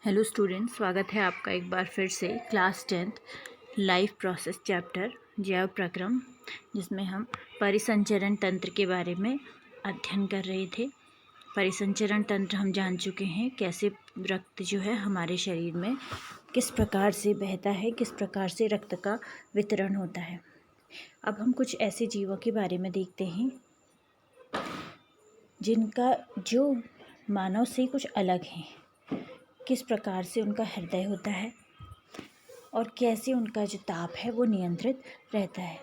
Hello student, स्वागत है आपका एक बार फिर से class 10th life process chapter जैव प्रक्रम, जिसमें हम परिसंचरण तंत्र के बारे में अध्ययन कर रहे थे। परिसंचरण तंत्र हम जान चुके हैं, कैसे रक्त जो है हमारे शरीर में किस प्रकार से बहता है, किस प्रकार से रक्त का वितरण होता है। अब हम कुछ ऐसे जीवों के बारे में देखते हैं जिनका जो मानव से कुछ अलग है, किस प्रकार से उनका हृदय होता है और कैसे उनका जो ताप है वो नियंत्रित रहता है।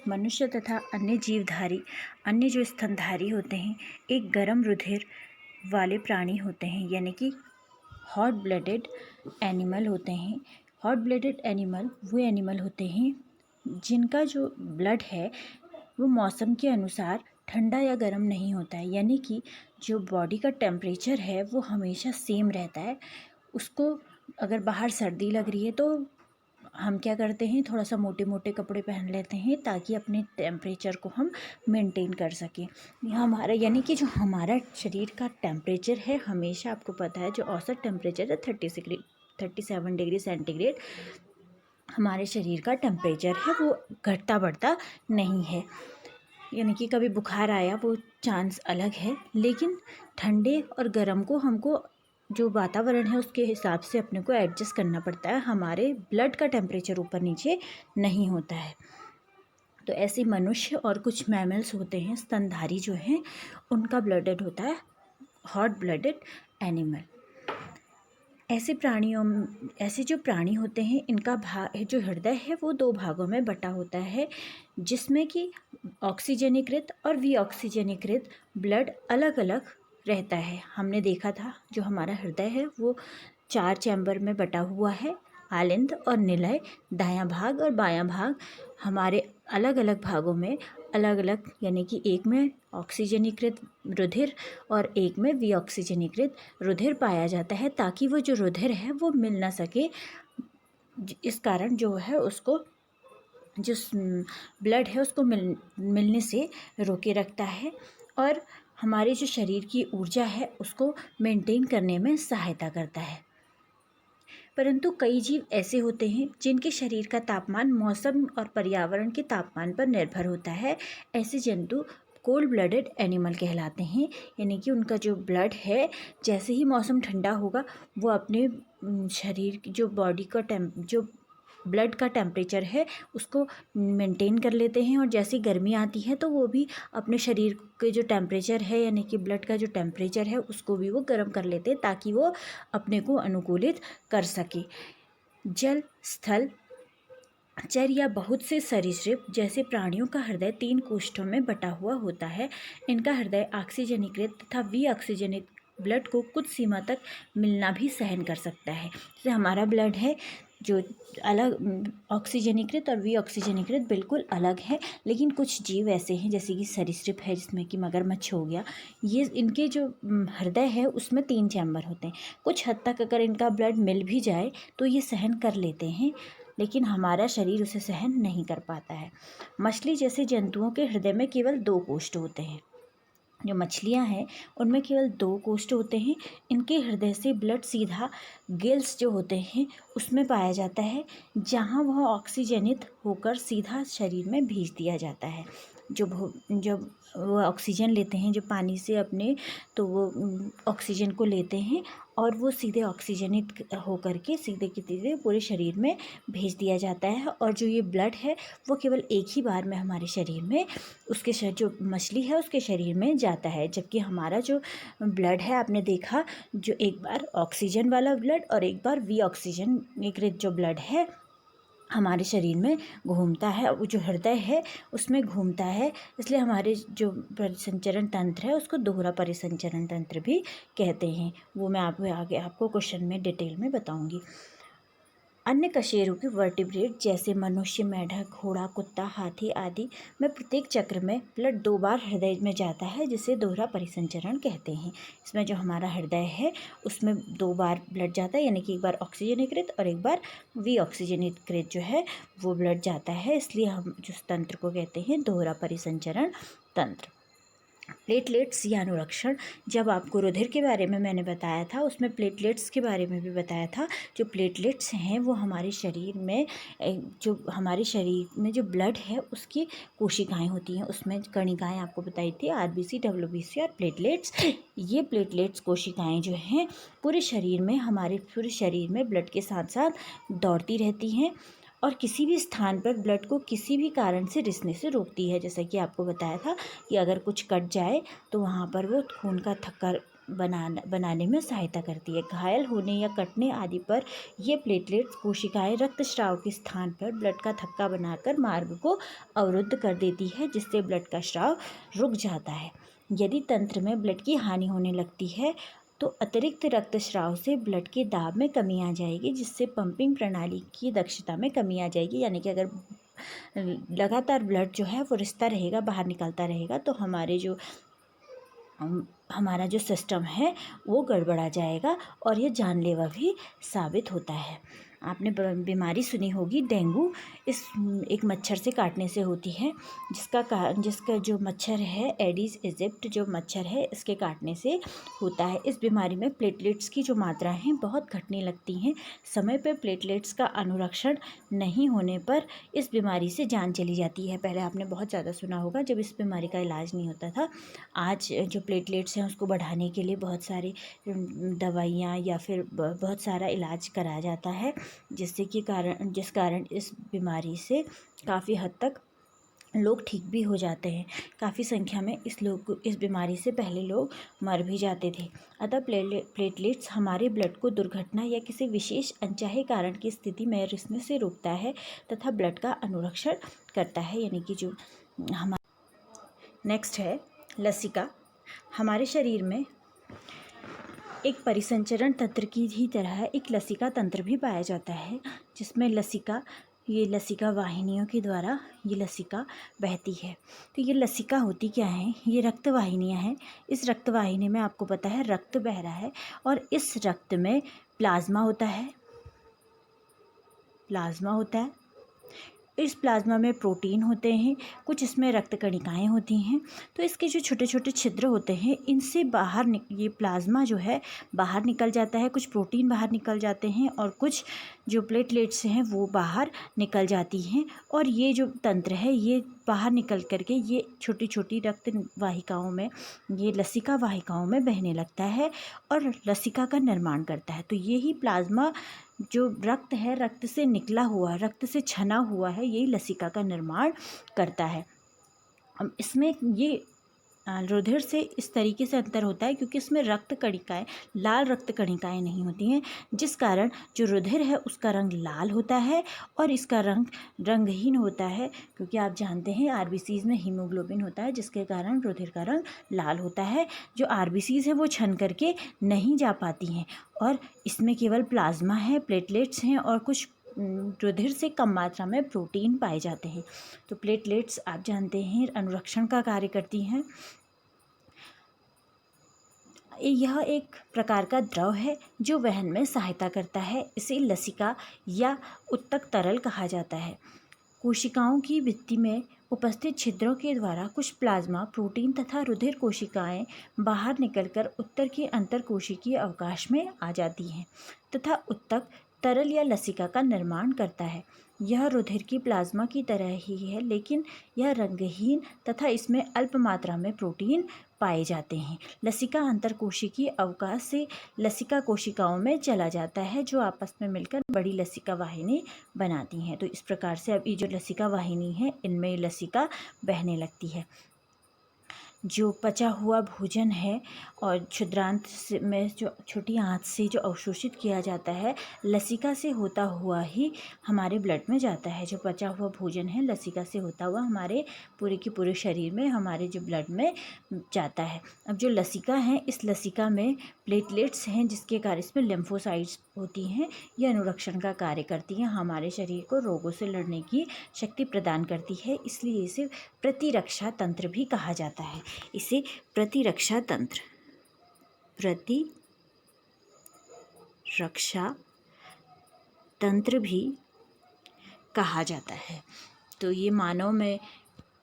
मनुष्य तथा अन्य जीवधारी, अन्य जो स्तनधारी होते हैं, एक गर्म रुधिर वाले प्राणी होते हैं, यानी कि हॉट ब्लडेड एनिमल होते हैं। हॉट ब्लडेड एनिमल वो एनिमल होते हैं जिनका जो ब्लड है वो मौसम के अनुसार ठंडा या गर्म नहीं होता है, यानी कि जो बॉडी का टेम्परेचर है वो हमेशा सेम रहता है। उसको अगर बाहर सर्दी लग रही है तो हम क्या करते हैं, थोड़ा सा मोटे मोटे कपड़े पहन लेते हैं ताकि अपने टेम्परेचर को हम मेंटेन कर सकें। यह हमारा यानी कि जो हमारा शरीर का टेम्परेचर है, हमेशा आपको पता है जो औसत टेम्परेचर है 37 डिग्री सेंटीग्रेड हमारे शरीर का टेम्परेचर है, वो घटता बढ़ता नहीं है। यानी कि कभी बुखार आया वो चांस अलग है, लेकिन ठंडे और गर्म को हमको जो वातावरण है उसके हिसाब से अपने को एडजस्ट करना पड़ता है। हमारे ब्लड का टेम्परेचर ऊपर नीचे नहीं होता है। तो ऐसे मनुष्य और कुछ मैमल्स होते हैं, स्तनधारी जो हैं, उनका ब्लडेड होता है हॉट ब्लडेड एनिमल। ऐसे जो प्राणी होते हैं, इनका जो हृदय है वो दो भागों में बटा होता है, जिसमें कि ऑक्सीजनीकृत और विऑक्सीजनीकृत ब्लड अलग अलग रहता है। हमने देखा था जो हमारा हृदय है वो 4 चैम्बर में बटा हुआ है, आलिंद और निलय, दायां भाग और बायां भाग हमारे अलग अलग भागों में अलग अलग, यानी कि एक में ऑक्सीजनीकृत रुधिर और एक में विऑक्सीजनीकृत रुधिर पाया जाता है, ताकि वो जो रुधिर है वो मिल ना सके। इस कारण जो है उसको जो ब्लड है उसको मिलने से रोके रखता है और हमारे जो शरीर की ऊर्जा है उसको मेंटेन करने में सहायता करता है। परंतु कई जीव ऐसे होते हैं जिनके शरीर का तापमान मौसम और पर्यावरण के तापमान पर निर्भर होता है। ऐसे जंतु कोल्ड ब्लडेड एनिमल कहलाते हैं, यानी कि उनका जो ब्लड है, जैसे ही मौसम ठंडा होगा वो अपने शरीर की जो बॉडी का जो ब्लड का टेम्परेचर है उसको मेंटेन कर लेते हैं, और जैसी गर्मी आती है तो वो भी अपने शरीर के जो टेम्परेचर है, यानी कि ब्लड का जो टेम्परेचर है उसको भी वो गर्म कर लेते हैं ताकि वो अपने को अनुकूलित कर सके। जल, स्थल, चर या बहुत से सरीसृप जैसे प्राणियों का हृदय 3 कोष्ठों में बटा हुआ होता है। इनका हृदय ऑक्सीजनीकृत तथा विऑक्सीजनित ब्लड को कुछ सीमा तक मिलना भी सहन कर सकता है। जैसे हमारा ब्लड है जो अलग ऑक्सीजनीकृत और विऑक्सीजनीकृत बिल्कुल अलग है, लेकिन कुछ जीव ऐसे हैं जैसे कि सरीसृप है, जिसमें कि मगरमच्छ हो गया, ये इनके जो हृदय है उसमें 3 चैम्बर होते हैं। कुछ हद तक अगर इनका ब्लड मिल भी जाए तो ये सहन कर लेते हैं, लेकिन हमारा शरीर उसे सहन नहीं कर पाता है। मछली जैसे जंतुओं के हृदय में केवल 2 कोष्ठ होते हैं। जो मछलियां हैं उनमें केवल 2 कोष्ठ होते हैं। इनके हृदय से ब्लड सीधा गिल्स जो होते हैं उसमें पाया जाता है, जहां वह ऑक्सीजनित होकर सीधा शरीर में भेज दिया जाता है। जब वो ऑक्सीजन लेते हैं जो पानी से अपने, तो वो ऑक्सीजन को लेते हैं और वो सीधे ऑक्सीजनित होकर के सीधे के सीधे पूरे शरीर में भेज दिया जाता है। और जो ये ब्लड है वो केवल एक ही बार में हमारे शरीर में जो मछली है उसके शरीर में जाता है, जबकि हमारा जो ब्लड है, आपने देखा, जो एक बार ऑक्सीजन वाला ब्लड और एक बार विऑक्सीजनीकृत जो ब्लड है हमारे शरीर में घूमता है, वो जो हृदय है उसमें घूमता है। इसलिए हमारे जो परिसंचरण तंत्र है उसको दोहरा परिसंचरण तंत्र भी कहते हैं। वो मैं आगे आपको क्वेश्चन में डिटेल में बताऊंगी। अन्य कशेरुकी वर्टिब्रेट जैसे मनुष्य, मेढक, घोड़ा, कुत्ता, हाथी आदि में प्रत्येक चक्र में ब्लड 2 बार हृदय में जाता है, जिसे दोहरा परिसंचरण कहते हैं। इसमें जो हमारा हृदय है उसमें 2 बार ब्लड जाता है, यानी कि एक बार ऑक्सीजनीकृत और एक बार विऑक्सीजनीकृत जो है वो ब्लड जाता है। इसलिए हम जिस तंत्र को कहते हैं दोहरा परिसंचरण तंत्र। प्लेटलेट्स या अनुरक्षण, जब आपको रुधिर के बारे में मैंने बताया था उसमें प्लेटलेट्स के बारे में भी बताया था। जो प्लेटलेट्स हैं वो हमारे शरीर में जो ब्लड है उसकी कोशिकाएं होती हैं, उसमें कणिकाएं आपको बताई थी, आरबीसी, डब्ल्यूबीसी और प्लेटलेट्स। ये प्लेटलेट्स कोशिकाएं जो हैं हमारे पूरे शरीर में ब्लड के साथ साथ दौड़ती रहती हैं और किसी भी स्थान पर ब्लड को किसी भी कारण से रिसने से रोकती है। जैसा कि आपको बताया था कि अगर कुछ कट जाए तो वहाँ पर वो खून का थक्का बनाने में सहायता करती है। घायल होने या कटने आदि पर ये प्लेटलेट्स कोशिकाएं रक्तस्राव के स्थान पर ब्लड का थक्का बनाकर मार्ग को अवरुद्ध कर देती है, जिससे ब्लड का स्राव रुक जाता है। यदि तंत्र में ब्लड की हानि होने लगती है तो अतिरिक्त रक्तस्राव से ब्लड के दाब में कमी आ जाएगी, जिससे पंपिंग प्रणाली की दक्षता में कमी आ जाएगी। यानी कि अगर लगातार ब्लड जो है वो रिसता रहेगा, बाहर निकलता रहेगा, तो हमारा जो सिस्टम है वो गड़बड़ा जाएगा और ये जानलेवा भी साबित होता है। आपने बीमारी सुनी होगी डेंगू, एक मच्छर से काटने से होती है, जिसका जो मच्छर है एडिस इजिप्ट जो मच्छर है इसके काटने से होता है। इस बीमारी में प्लेटलेट्स की जो मात्रा है बहुत घटने लगती हैं। समय पर प्लेटलेट्स का अनुरक्षण नहीं होने पर इस बीमारी से जान चली जाती है। पहले आपने बहुत ज़्यादा सुना होगा जब इस बीमारी का इलाज नहीं होता था। आज जो प्लेटलेट्स हैं उसको बढ़ाने के लिए बहुत सारी दवाइयाँ या फिर बहुत सारा इलाज कराया जाता है, जिस कारण इस बीमारी से काफ़ी हद तक लोग ठीक भी हो जाते हैं। काफ़ी संख्या में इस बीमारी से पहले लोग मर भी जाते थे। अतः प्लेटलेट्स हमारे ब्लड को दुर्घटना या किसी विशेष अनचाहे कारण की स्थिति में रिसने से रोकता है तथा ब्लड का अनुरक्षण करता है। यानी कि जो हमारा नेक्स्ट है लसिका। हमारे शरीर में एक परिसंचरण तंत्र की ही तरह एक लसिका तंत्र भी पाया जाता है, जिसमें लसिका वाहिनियों के द्वारा ये लसिका बहती है। तो ये लसिका होती क्या है? ये रक्त वाहिनियाँ हैं। इस रक्त वाहिनी में आपको पता है रक्त बह रहा है और इस रक्त में प्लाज्मा होता है। इस प्लाज्मा में प्रोटीन होते हैं, कुछ इसमें रक्त कणिकाएँ होती हैं। तो इसके जो छोटे छोटे छिद्र होते हैं इनसे ये प्लाज्मा जो है बाहर निकल जाता है, कुछ प्रोटीन बाहर निकल जाते हैं और कुछ जो प्लेटलेट्स हैं वो बाहर निकल जाती हैं। और ये जो तंत्र है ये बाहर निकल करके ये छोटी छोटी रक्त वाहिकाओं में, ये लसिका वाहिकाओं में बहने लगता है और लसिका का निर्माण करता है। तो यही प्लाज्मा जो रक्त है, रक्त से निकला हुआ, रक्त से छना हुआ है, यही लसिका का निर्माण करता है। अब इसमें ये रुधिर से इस तरीके से अंतर होता है क्योंकि इसमें लाल रक्त कणिकाएँ नहीं होती हैं, जिस कारण जो रुधिर है उसका रंग लाल होता है और इसका रंग रंगहीन होता है। क्योंकि आप जानते हैं आरबीसीज़ में हीमोग्लोबिन होता है, जिसके कारण रुधिर का रंग लाल होता है। जो आरबीसीज़ है वो छन करके नहीं जा पाती हैं और इसमें केवल प्लाज्मा है, प्लेटलेट्स हैं और कुछ रुधिर से कम मात्रा में प्रोटीन पाए जाते हैं। तो प्लेटलेट्स आप जानते हैं अनुरक्षण का कार्य करती हैं। यह एक प्रकार का द्रव है जो वहन में सहायता करता है। इसे लसिका या उत्तक तरल कहा जाता है। कोशिकाओं की भित्ति में उपस्थित छिद्रों के द्वारा कुछ प्लाज्मा, प्रोटीन तथा रुधिर कोशिकाएं बाहर निकलकर उत्तर के अंतरकोशिकीय अवकाश में आ जाती हैं तथा उत्तक तरल या लसिका का निर्माण करता है। यह रुधिर की प्लाज्मा की तरह ही है, लेकिन यह रंगहीन तथा इसमें अल्प मात्रा में प्रोटीन पाए जाते हैं। लसिका अंतरकोशिकीय अवकाश से लसिका कोशिकाओं में चला जाता है, जो आपस में मिलकर बड़ी लसिका वाहिनी बनाती हैं। तो इस प्रकार से अब ये जो लसिका वाहिनी है इनमें लसिका बहने लगती है। जो पचा हुआ भोजन है और क्षुद्रांत में जो छोटी आंत से जो अवशोषित किया जाता है, लसिका से होता हुआ ही हमारे ब्लड में जाता है। जो पचा हुआ भोजन है लसिका से होता हुआ हमारे पूरे के पूरे शरीर में, हमारे जो ब्लड में जाता है। अब जो लसिका है, इस लसिका में प्लेटलेट्स हैं जिसके कारण इसमें लिम्फोसाइट्स होती हैं। ये अनुरक्षण का कार्य करती हैं, हमारे शरीर को रोगों से लड़ने की शक्ति प्रदान करती है। इसलिए इसे प्रतिरक्षा तंत्र भी कहा जाता है। इसे प्रतिरक्षा तंत्र भी कहा जाता है। तो ये मानव में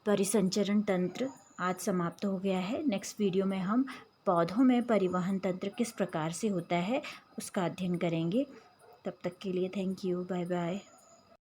परिसंचरण तंत्र आज समाप्त हो गया है। नेक्स्ट वीडियो में हम पौधों में परिवहन तंत्र किस प्रकार से होता है उसका अध्ययन करेंगे। तब तक के लिए थैंक यू, बाय बाय।